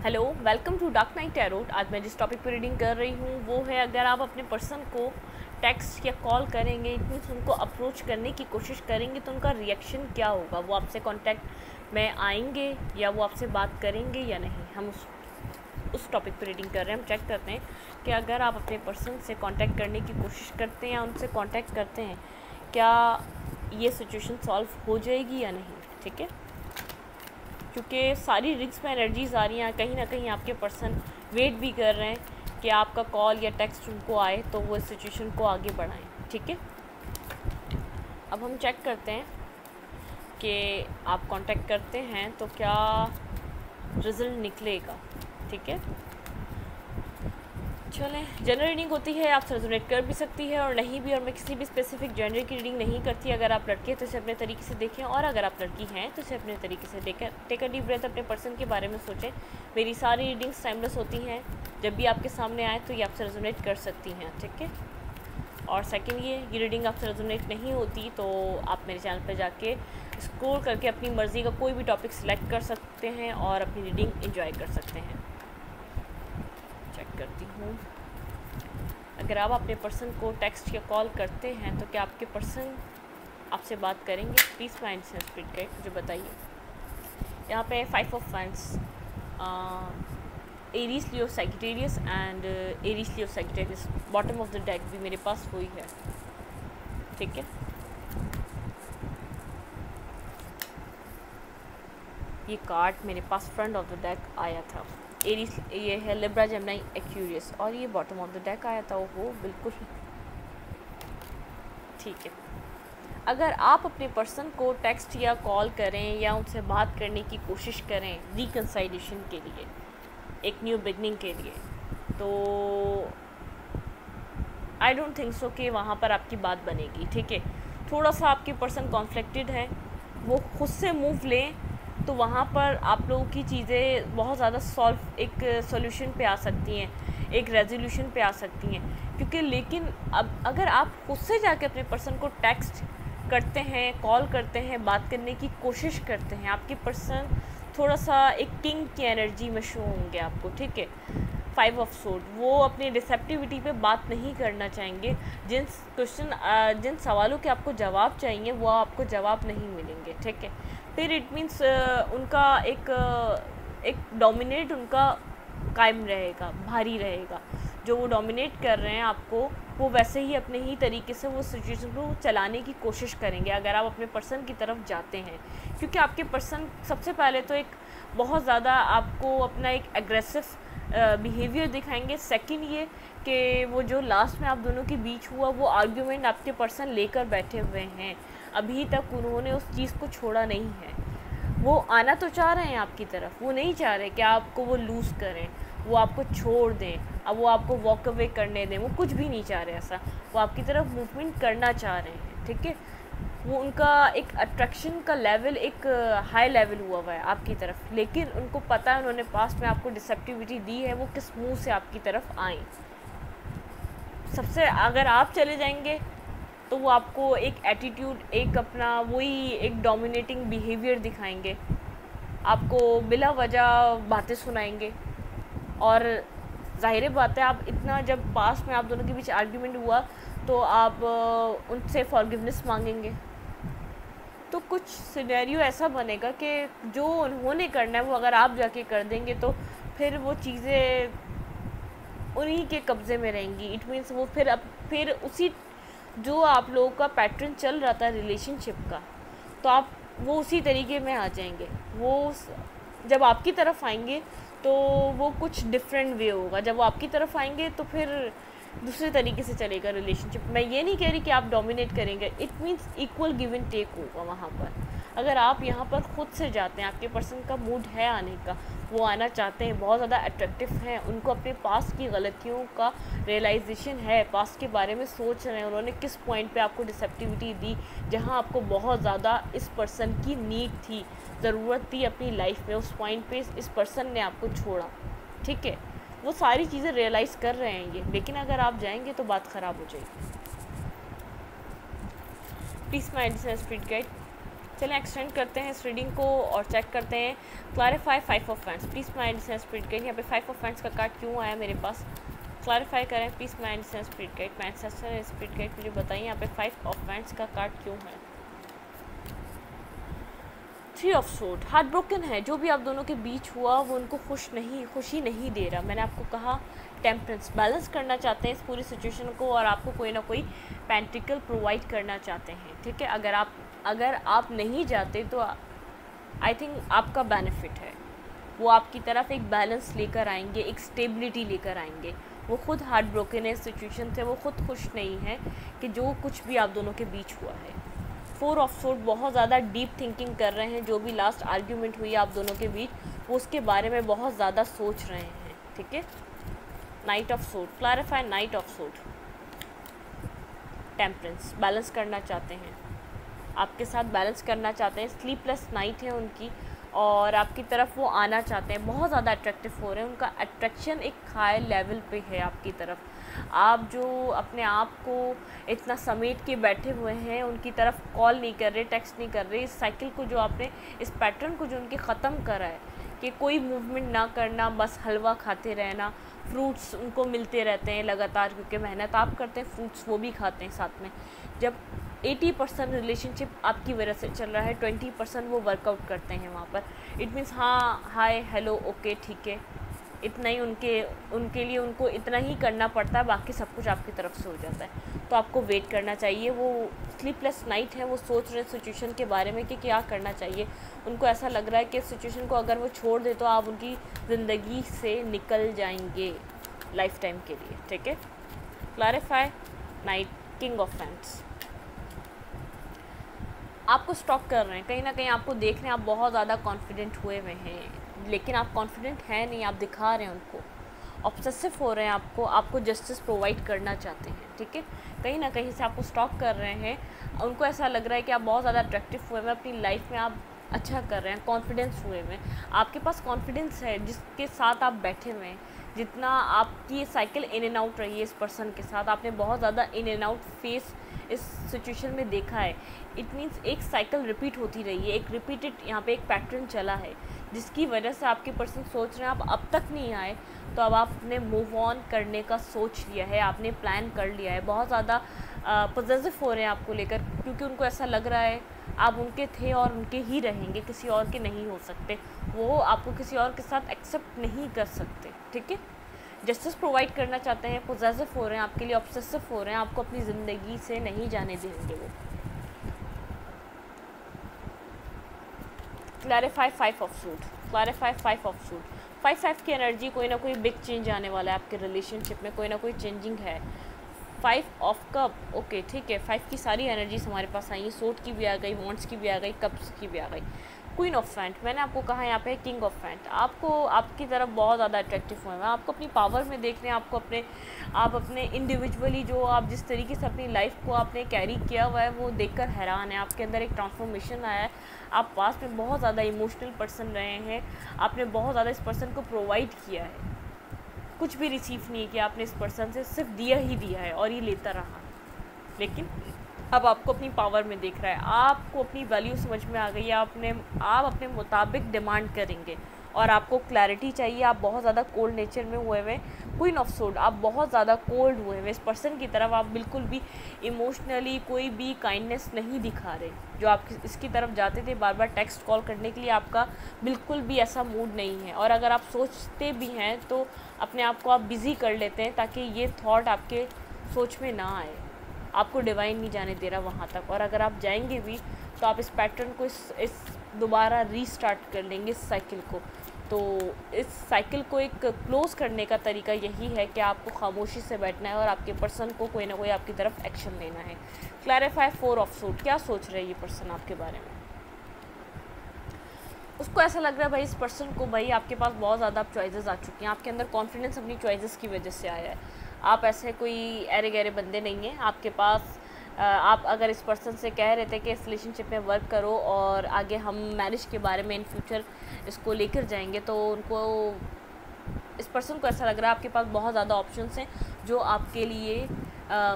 Hello, welcome to Dark Night Tarot. आज मैं जिस टॉपिक पर रीडिंग कर रही हूँ वो है, अगर आप अपने पर्सन को टेक्स्ट या कॉल करेंगे, इट मीन्स उनको अप्रोच करने की कोशिश करेंगे तो उनका रिएक्शन क्या होगा। वो आपसे कांटेक्ट में आएंगे या वो आपसे बात करेंगे या नहीं। हम उस टॉपिक पर रीडिंग कर रहे हैं। हम चेक करते हैं कि अगर आप अपने पर्सन से कांटेक्ट करने की कोशिश करते हैं या उनसे कांटेक्ट करते हैं, क्या ये सिचुएशन सॉल्व हो जाएगी या नहीं। ठीक है, क्योंकि सारी रिंग्स में एनर्जीज आ रही हैं। कहीं ना कहीं आपके पर्सन वेट भी कर रहे हैं कि आपका कॉल या टेक्स्ट उनको आए तो वो इस सिचुएशन को आगे बढ़ाएं। ठीक है, अब हम चेक करते हैं कि आप कांटेक्ट करते हैं तो क्या रिजल्ट निकलेगा। ठीक है, चलें। जनरल रीडिंग होती है, आपसे रेजोनेट कर भी सकती है और नहीं भी, और मैं किसी भी स्पेसिफिक जेंडर की रीडिंग नहीं करती। अगर आप लड़के हैं तो इसे अपने तरीके से देखें, और अगर आप लड़की हैं तो इसे अपने तरीके से देखें। टेक अ डीप ब्रेथ, अपने पर्सन के बारे में सोचें। मेरी सारी रीडिंग्स टाइमलेस होती हैं, जब भी आपके सामने आए तो ये आपसे रेजोनेट कर सकती हैं। ठीक है, और सेकेंड ये रीडिंग आपसे रेजोनेट नहीं होती तो आप मेरे चैनल पर जाके स्क्रॉल करके अपनी मर्ज़ी का कोई भी टॉपिक सिलेक्ट कर सकते हैं और अपनी रीडिंग एंजॉय कर सकते हैं। चेक करती हूँ, अगर आप अपने पर्सन को टेक्स्ट या कॉल करते हैं तो क्या आपके पर्सन आपसे बात करेंगे। प्लीज़ माइंड से स्पिरिट गाइड मुझे बताइए। यहाँ पे 5 of fans, Aries Leo Sagittarius and Aries Leo Sagittarius. Bottom of the deck भी मेरे पास हुई है। ठीक है, ये कार्ड मेरे पास फ्रंट ऑफ द डेक आया था। एरीज ये है लिब्रा जेमिनी एक्वेरियस, और ये बॉटम ऑफ द डेक आया था। वो बिल्कुल ठीक है। अगर आप अपने पर्सन को टेक्स्ट या कॉल करें या उनसे बात करने की कोशिश करें रिकंसाइलेशन के लिए, एक न्यू बिगनिंग के लिए, तो आई डोंट थिंक सो कि वहाँ पर आपकी बात बनेगी। ठीक है, थोड़ा सा आपके पर्सन कॉन्फ्लिक्टेड है, वो खुद से मूव लें तो वहाँ पर आप लोगों की चीज़ें बहुत ज़्यादा एक सॉल्यूशन पे आ सकती हैं, एक रेजोल्यूशन पे आ सकती हैं। क्योंकि लेकिन अब अगर आप खुद से जाके अपने पर्सन को टेक्स्ट करते हैं, कॉल करते हैं, बात करने की कोशिश करते हैं, आपके पर्सन थोड़ा सा एक किंग की एनर्जी में शो होंगे आपको। ठीक है, 5 ऑफ सोर्ड, वो अपनी डिसेप्टिविटी पे बात नहीं करना चाहेंगे। जिन सवालों के आपको जवाब चाहिए वो आपको जवाब नहीं मिलेंगे। ठीक है, फिर इट मीन्स उनका एक डोमिनेट उनका कायम रहेगा, भारी रहेगा। जो वो डोमिनेट कर रहे हैं आपको, वो वैसे ही अपने ही तरीके से वो सिचुएशन को चलाने की कोशिश करेंगे अगर आप अपने पर्सन की तरफ जाते हैं। क्योंकि आपके पर्सन सबसे पहले तो एक बहुत ज़्यादा आपको अपना एक एग्रेसिव बिहेवियर दिखाएंगे। सेकंड ये कि वो जो लास्ट में आप दोनों के बीच हुआ वो आर्ग्यूमेंट आपके पर्सन लेकर बैठे हुए हैं। अभी तक उन्होंने उस चीज़ को छोड़ा नहीं है। वो आना तो चाह रहे हैं आपकी तरफ, वो नहीं चाह रहे कि आपको वो लूज़ करें, वो आपको छोड़ दें, अब वो आपको वॉक अवे करने दें, वो कुछ भी नहीं चाह रहे ऐसा। वो आपकी तरफ मूवमेंट करना चाह रहे हैं। ठीक है, वो उनका एक अट्रैक्शन का लेवल एक हाई लेवल हुआ है आपकी तरफ, लेकिन उनको पता है उन्होंने पास्ट में आपको डिसेप्टिविटी दी है, वो किस मुंह से आपकी तरफ आए। सबसे अगर आप चले जाएंगे तो वो आपको एक एटीट्यूड, एक अपना वही एक डोमिनेटिंग बिहेवियर दिखाएंगे, आपको बिला वजह बातें सुनाएंगे। और जाहिर बात है, आप इतना जब पास में आप दोनों के बीच आर्ग्यूमेंट हुआ तो आप उनसे फॉरगिवनेस मांगेंगे। तो कुछ सिनेरियो ऐसा बनेगा कि जो उन्होंने करना है वो अगर आप जाके कर देंगे तो फिर वो चीज़ें उन्हीं के कब्ज़े में रहेंगी। इट मीन्स वो फिर उसी जो आप लोगों का पैटर्न चल रहा था रिलेशनशिप का, तो आप वो उसी तरीके में आ जाएंगे। वो जब आपकी तरफ आएंगे तो वो कुछ डिफरेंट वे होगा, जब वो आपकी तरफ आएंगे तो फिर दूसरे तरीके से चलेगा रिलेशनशिप। मैं ये नहीं कह रही कि आप डोमिनेट करेंगे, it means equal give and take होगा वहाँ पर। अगर आप यहाँ पर खुद से जाते हैं, आपके पर्सन का मूड है आने का, वो आना चाहते हैं, बहुत ज़्यादा अट्रैक्टिव हैं, उनको अपने पास्ट की गलतियों का रियलाइजेशन है, पास्ट के बारे में सोच रहे हैं, उन्होंने किस पॉइंट पे आपको डिसेप्टिविटी दी, जहाँ आपको बहुत ज़्यादा इस पर्सन की नीड थी, ज़रूरत थी अपनी लाइफ में, उस पॉइंट पे इस पर्सन ने आपको छोड़ा। ठीक है, वो सारी चीज़ें रियलाइज़ कर रहे हैं ये, लेकिन अगर आप जाएंगे तो बात ख़राब हो जाएगी। प्लीज़ माय स्पिरिट गाइड, चलें एक्सटेंड करते हैं इस रीडिंग को और चेक करते हैं। Clarify 5 of friends, please mind से स्पिरिट गाइड। यहाँ पे 5 ऑफ फ्रेंड्स का कार्ड क्यों आया मेरे पास, क्लैरिफाई करें प्लीज़ माइंड से स्पिरिट गाइड। माइंड से स्पिरिट गाइड मुझे बताइए यहाँ पे 5 ऑफ फ्रेंड्स का कार्ड क्यों है। 3 ऑफ सोर्ड, हार्ट ब्रोकन है। जो भी आप दोनों के बीच हुआ वो उनको खुशी नहीं दे रहा। मैंने आपको कहा टेम्परेंस, बैलेंस करना चाहते हैं इस पूरी सिचुएशन को और आपको कोई ना कोई पेंटिकल प्रोवाइड करना चाहते हैं, ठीक है। अगर आप नहीं जाते तो आई थिंक आपका बेनिफिट है, वो आपकी तरफ एक बैलेंस लेकर आएंगे, एक स्टेबिलिटी लेकर आएंगे। वो खुद हार्ट ब्रोकन है इस सिचुएशन से, वो खुद खुश नहीं है कि जो कुछ भी आप दोनों के बीच हुआ है। 4 ऑफ सोर्ड, बहुत ज़्यादा डीप थिंकिंग कर रहे हैं। जो भी लास्ट आर्ग्यूमेंट हुई आप दोनों के बीच वो उसके बारे में बहुत ज़्यादा सोच रहे हैं, ठीक है। Night of sword, clarify night of sword. Temperance, balance करना चाहते हैं, आपके साथ बैलेंस करना चाहते हैं। स्लीपलेस नाइट है उनकी और आपकी तरफ वो आना चाहते हैं, बहुत ज़्यादा अट्रैक्टिव हो रहे हैं। उनका अट्रैक्शन एक हाई लेवल पे है आपकी तरफ। आप जो अपने आप को इतना समेट के बैठे हुए हैं, उनकी तरफ कॉल नहीं कर रहे, टेक्स्ट नहीं कर रहे। इस साइकिल को जो आपने, इस पैटर्न को जो उनके ख़त्म करा है कि कोई मूवमेंट ना करना, बस हलवा खाते रहना, फ्रूट्स उनको मिलते रहते हैं लगातार, क्योंकि मेहनत आप करते हैं, फ्रूट्स वो भी खाते हैं साथ में। जब 80% रिलेशनशिप आपकी वजह से चल रहा है, 20% वो वर्कआउट करते हैं वहाँ पर। इट मीन्स हाँ, हाय, हेलो, ओके, ठीक है, इतना ही उनके लिए उनको इतना ही करना पड़ता है, बाकी सब कुछ आपकी तरफ से हो जाता है। तो आपको वेट करना चाहिए। वो स्लीपलेस नाइट है, वो सोच रहे सिचुएशन के बारे में कि क्या करना चाहिए। उनको ऐसा लग रहा है कि सिचुएशन को अगर वो छोड़ दे तो आप उनकी ज़िंदगी से निकल जाएंगे लाइफ टाइम के लिए, ठीक है। Clarify night, king of fans, आपको स्टॉक कर रहे हैं, कहीं ना कहीं आपको देख रहे हैं, आप बहुत ज़्यादा कॉन्फिडेंट हुए हुए हैं, लेकिन आप कॉन्फिडेंट हैं नहीं, आप दिखा रहे हैं उनको। ऑब्सेसिव हो रहे हैं, आपको जस्टिस प्रोवाइड करना चाहते हैं, ठीक है। कहीं ना कहीं से आपको स्टॉक कर रहे हैं। उनको ऐसा लग रहा है कि आप बहुत ज़्यादा अट्रैक्टिव हुए हैं, अपनी लाइफ में आप अच्छा कर रहे हैं, कॉन्फिडेंस हुए हुए हैं, आपके पास कॉन्फिडेंस है जिसके साथ आप बैठे हुए हैं। जितना आपकी साइकिल इन एंड आउट रही है इस पर्सन के साथ, आपने बहुत ज़्यादा इन एंड आउट फेस इस सिचुएशन में देखा है। इट मीन्स एक साइकिल रिपीट होती रही है, एक रिपीटेड यहाँ पे एक पैटर्न चला है, जिसकी वजह से आपके पर्सन सोच रहे हैं आप अब तक नहीं आए, तो अब आपने मूव ऑन करने का सोच लिया है, आपने प्लान कर लिया है। बहुत ज़्यादा पॉजिटिव हो रहे हैं आपको लेकर, क्योंकि उनको ऐसा लग रहा है आप उनके थे और उनके ही रहेंगे, किसी और के नहीं हो सकते। वो आपको किसी और के साथ एक्सेप्ट नहीं कर सकते, ठीक है। जस्टिस प्रोवाइड करना चाहते हैं, पॉजिटिव हो रहे हैं आपके लिए, ऑब्सेसिव हो रहे हैं, आपको अपनी ज़िंदगी से नहीं जाने देंगे वो। Clarify 5 of suit, clarify 5 of suit. 5 की एनर्जी, कोई ना कोई बिग चेंज आने वाला है आपके रिलेशनशिप में, कोई ना कोई चेंजिंग है। 5 ऑफ कप, ओके, ठीक है। 5 की सारी एनर्जीज हमारे पास आई, सूट की भी आ गई, वॉन्ड्स की भी आ गई, कप्स की भी आ गई। क्वीन ऑफ फैंट, मैंने आपको कहा यहाँ पे किंग ऑफ फैंट। आपको आपकी तरफ बहुत ज़्यादा अट्रैक्टिव हुए हैं, आपको अपनी पावर में देख रहे हैं, आप अपने इंडिविजुअली जो आप जिस तरीके से अपनी लाइफ को आपने कैरी किया हुआ है वो देखकर हैरान है। आपके अंदर एक ट्रांसफॉर्मेशन आया है। आप पास में बहुत ज़्यादा इमोशनल पर्सन रहे हैं, आपने बहुत ज़्यादा इस पर्सन को प्रोवाइड किया है, कुछ भी रिसीव नहीं किया आपने इस पर्सन से, सिर्फ दिया ही दिया है और ये लेता रहा। लेकिन अब आपको अपनी पावर में देख रहा है, आपको अपनी वैल्यू समझ में आ गई है, आप अपने मुताबिक डिमांड करेंगे और आपको क्लैरिटी चाहिए। आप बहुत ज़्यादा कोल्ड नेचर में हुए हुए, क्वीन ऑफ सोर्ड, आप बहुत ज़्यादा कोल्ड हुए हुए इस पर्सन की तरफ, आप बिल्कुल भी इमोशनली कोई भी काइंडनेस नहीं दिखा रहे। जो आप इसकी तरफ जाते थे बार बार टेक्स्ट कॉल करने के लिए, आपका बिल्कुल भी ऐसा मूड नहीं है। और अगर आप सोचते भी हैं तो अपने आप को आप बिज़ी कर लेते हैं ताकि ये थॉट आपके सोच में ना आए। आपको डिवाइन नहीं जाने दे रहा वहाँ तक, और अगर आप जाएंगे भी तो आप इस पैटर्न को इस दोबारा रीस्टार्ट कर लेंगे इस साइकिल को। तो इस साइकिल को एक क्लोज़ करने का तरीका यही है कि आपको खामोशी से बैठना है और आपके पर्सन को कोई ना कोई आपकी तरफ एक्शन लेना है। क्लैरिफाई 4 ऑफ सूट, क्या सोच रहे हैं ये पर्सन आपके बारे में? उसको ऐसा लग रहा है भाई इस पर्सन को, भाई आपके पास बहुत ज़्यादा चॉइसेस आ चुकी हैं, आपके अंदर कॉन्फिडेंस अपनी चॉइसेस की वजह से आया है। आप ऐसे कोई अरे गहरे बंदे नहीं हैं आपके पास। आप अगर इस पर्सन से कह रहे थे कि इस रिलेशनशिप में वर्क करो और आगे हम मैरिज के बारे में इन फ्यूचर इसको लेकर जाएंगे, तो उनको, इस पर्सन को ऐसा लग रहा है आपके पास बहुत ज़्यादा ऑप्शंस हैं जो आपके लिए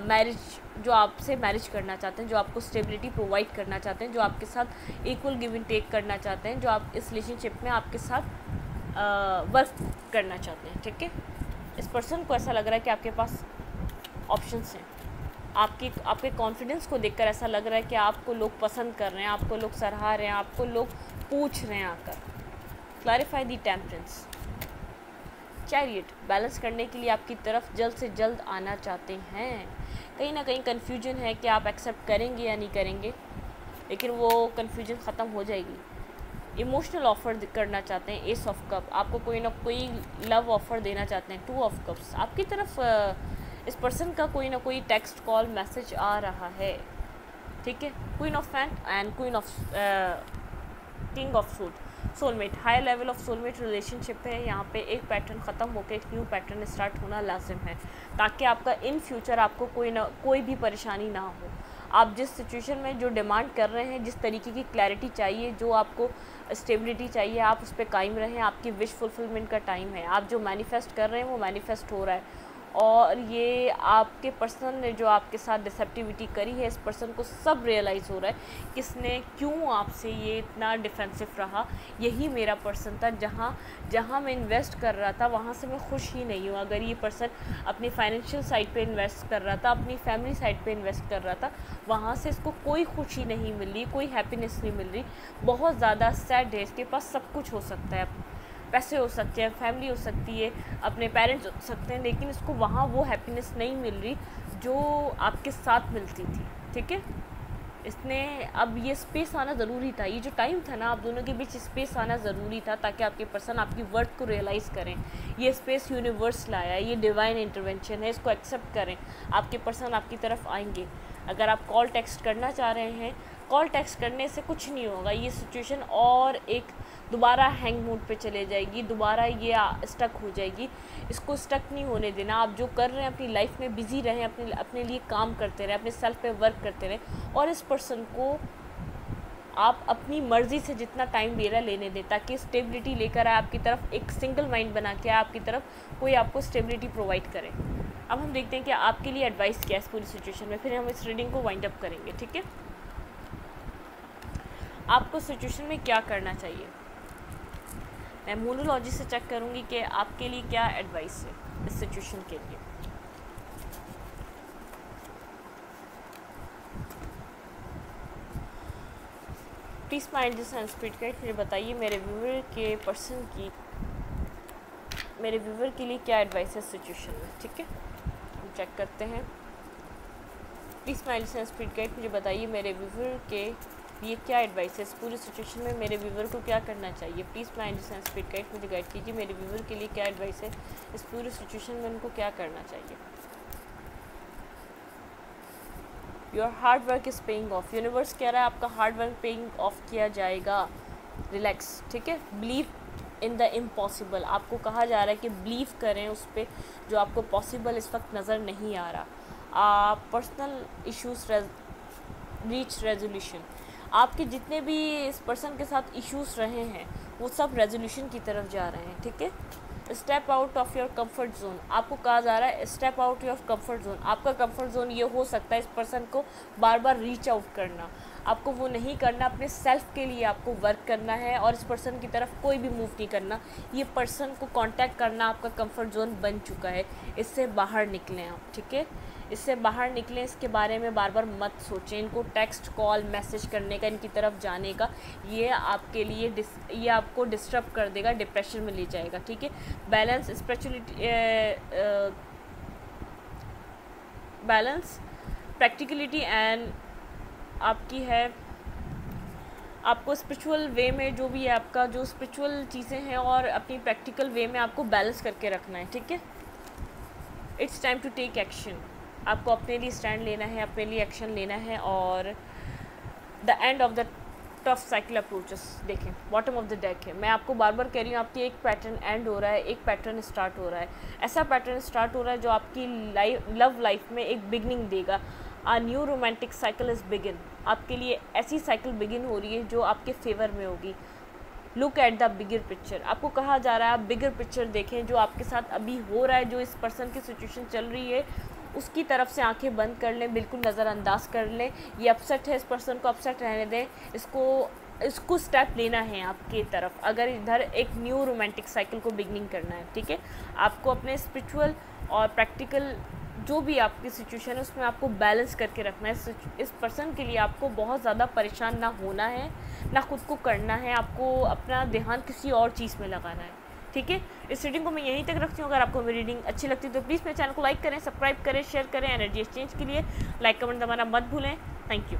मैरिज जो आपसे मैरिज करना चाहते हैं, जो आपको स्टेबिलिटी प्रोवाइड करना चाहते हैं, जो आपके साथ इक्वल गिव एंड टेक करना चाहते हैं, जो आप इस रिलेशनशिप में आपके साथ वर्क करना चाहते हैं, ठीक है। इस पर्सन को ऐसा लग रहा है कि आपके पास ऑप्शंस हैं। आपके कॉन्फिडेंस को देखकर ऐसा लग रहा है कि आपको लोग पसंद कर रहे हैं, आपको लोग सराहा रहे हैं, आपको लोग पूछ रहे हैं आकर। क्लैरिफाई दी टेम्परेंस। चैरियट, बैलेंस करने के लिए आपकी तरफ जल्द से जल्द आना चाहते हैं। कहीं ना कहीं कन्फ्यूजन है कि आप एक्सेप्ट करेंगे या नहीं करेंगे, लेकिन वो कन्फ्यूजन ख़त्म हो जाएगी। इमोशनल ऑफ़र करना चाहते हैं, एस ऑफ कप, आपको कोई ना कोई लव ऑफ़र देना चाहते हैं। 2 ऑफ कप्स, आपकी तरफ इस पर्सन का कोई ना कोई टेक्स्ट कॉल मैसेज आ रहा है, ठीक है। Queen of faint and queen of king of suit. Soulmate, high level of soulmate relationship है। यहाँ पे एक पैटर्न ख़त्म होकर एक न्यू पैटर्न स्टार्ट होना लाजिम है, ताकि आपका इन फ्यूचर आपको कोई भी परेशानी ना हो। आप जिस सिचुएशन में जो डिमांड कर रहे हैं, जिस तरीके की क्लैरिटी चाहिए, जो आपको स्टेबिलिटी चाहिए, आप उस पर कायम रहें। आपकी विश फुलफिलमेंट का टाइम है। आप जो मैनिफेस्ट कर रहे हैं वो मैनिफेस्ट हो रहा है। और ये आपके पर्सन ने जो आपके साथ डिसेप्टिविटी करी है, इस पर्सन को सब रियलाइज़ हो रहा है किसने क्यों आपसे ये इतना डिफेंसिव रहा। यही मेरा पर्सन था, जहाँ मैं इन्वेस्ट कर रहा था वहाँ से मैं खुश ही नहीं हूँ। अगर ये पर्सन अपनी फाइनेंशियल साइड पे इन्वेस्ट कर रहा था, अपनी फैमिली साइड पे इन्वेस्ट कर रहा था, वहाँ से इसको कोई खुशी नहीं मिल रही, कोई हैप्पीनेस नहीं मिल रही। बहुत ज़्यादा सैड है। इसके पास सब कुछ हो सकता है, पैसे हो सकते हैं, फैमिली हो सकती है, अपने पेरेंट्स हो सकते हैं, लेकिन इसको वहाँ वो हैप्पीनेस नहीं मिल रही जो आपके साथ मिलती थी, ठीक है। इसने अब ये स्पेस आना ज़रूरी था, ये जो टाइम था ना, आप दोनों के बीच स्पेस आना ज़रूरी था, ताकि आपके पर्सन आपकी वर्थ को रियलाइज़ करें। ये स्पेस यूनिवर्स लाया, ये डिवाइन इंटरवेंशन है, इसको एक्सेप्ट करें। आपके पर्सन आपकी तरफ आएंगे। अगर आप कॉल टेक्स्ट करना चाह रहे हैं, कॉल टेक्स्ट करने से कुछ नहीं होगा। ये सिचुएशन और एक दोबारा हैंग मोड पे चले जाएगी, दोबारा ये स्टक हो जाएगी। इसको स्टक नहीं होने देना। आप जो कर रहे हैं अपनी लाइफ में बिज़ी रहें, अपने लिए काम करते रहें, अपने सेल्फ पे वर्क करते रहें, और इस पर्सन को आप अपनी मर्ज़ी से जितना टाइम दे रहा है लेने दें, ताकि स्टेबिलिटी लेकर आए आपकी तरफ, एक सिंगल माइंड बना के आए आपकी तरफ, कोई आपको स्टेबिलिटी प्रोवाइड करे। अब हम देखते हैं कि आपके लिए एडवाइस क्या है इस पूरी सिचुएशन में, फिर हम इस रीडिंग को वाइंड अप करेंगे, ठीक है। आपको सिचुएशन में क्या करना चाहिए, मैं मोनोलॉजी से चेक करूंगी कि आपके लिए क्या एडवाइस है इस सिचुएशन के लिए। Please mind this and spirit guide, मुझे बताइए मेरे व्यूवर के पर्सन की, मेरे व्यूवर के लिए क्या एडवाइस है इस सिचुएशन में, ठीक है। हम चेक करते हैं। Please mind this and spirit guide, मुझे बताइए मेरे व्यूवर के ये क्या एडवाइस है इस पूरी सिचुएशन में, मेरे व्यूवर को क्या करना चाहिए। Please mind this and spirit guide, मुझे गाइड कीजिए मेरे व्यूवर के लिए क्या एडवाइस है इस पूरी सिचुएशन में, उनको क्या करना चाहिए। Your hard work is paying off, universe कह रहा है आपका हार्ड वर्क पेइंग ऑफ किया जाएगा। रिलैक्स, ठीक है। बिलीव इन द इम्पॉसिबल, आपको कहा जा रहा है कि बिलीव करें उस पर जो आपको पॉसिबल इस वक्त नज़र नहीं आ रहा। पर्सनल इश्यूज रीच रेजोल्यूशन, आपके जितने भी इस पर्सन के साथ इश्यूज रहे हैं वो सब रेजोल्यूशन की तरफ जा रहे हैं, ठीक है। Step out of your comfort zone, आपको कहा जा रहा है step out your comfort zone. आपका कंफर्ट जोन ये हो सकता है इस पर्सन को बार बार रीच आउट करना, आपको वो नहीं करना। अपने सेल्फ के लिए आपको वर्क करना है और इस पर्सन की तरफ कोई भी मूव नहीं करना। ये पर्सन को कांटेक्ट करना आपका कंफर्ट जोन बन चुका है, इससे बाहर निकलें आप, ठीक है। इससे बाहर निकलें, इसके बारे में बार बार मत सोचें। इनको टेक्स्ट कॉल मैसेज करने का, इनकी तरफ जाने का, ये आपके लिए ये आपको डिस्टर्ब कर देगा, डिप्रेशन में ले जाएगा, ठीक है। Balance, spirituality, balance, practicality and आपकी है, आपको स्पिरिचुअल वे में जो भी है आपका जो स्पिरिचुअल चीज़ें हैं और अपनी प्रैक्टिकल वे में आपको बैलेंस करके रखना है, ठीक है। It's time to take action, आपको अपने लिए स्टैंड लेना है, अपने लिए एक्शन लेना है। और the end of the tough cycle approaches, देखें बॉटम ऑफ द डेक है। मैं आपको बार बार कह रही हूँ, आपकी एक पैटर्न एंड हो रहा है, एक पैटर्न स्टार्ट हो रहा है। ऐसा पैटर्न स्टार्ट हो रहा है जो आपकी लव लाइफ में एक बिगनिंग देगा। A new romantic cycle is begin, आपके लिए ऐसी साइकिल बिगिन हो रही है जो आपके फेवर में होगी। Look at the bigger picture, आपको कहा जा रहा है आप बिगर पिक्चर देखें जो आपके साथ अभी हो रहा है, जो इस पर्सन की सिचुएशन चल रही है उसकी तरफ से आंखें बंद कर लें, बिल्कुल नज़रअंदाज कर लें। ये अपसेट है, इस पर्सन को अपसेट रहने दें, इसको स्टेप लेना है आपकी तरफ, अगर इधर एक न्यू रोमांटिक साइकिल को बिगनिंग करना है, ठीक है। आपको अपने स्पिरिचुअल और प्रैक्टिकल जो भी आपकी सिचुएशन है उसमें आपको बैलेंस करके रखना है। इस पर्सन के लिए आपको बहुत ज़्यादा परेशान ना होना है, ना खुद को करना है, आपको अपना ध्यान किसी और चीज़ में लगाना है, ठीक है। इस रीडिंग को मैं यहीं तक रखती हूँ। अगर आपको मेरी रीडिंग अच्छी लगती है तो प्लीज़ मेरे चैनल को लाइक करें, सब्सक्राइब करें, शेयर करें। एनर्जी एक्सचेंज के लिए लाइक कमेंट दबाना मत भूलें। Thank you.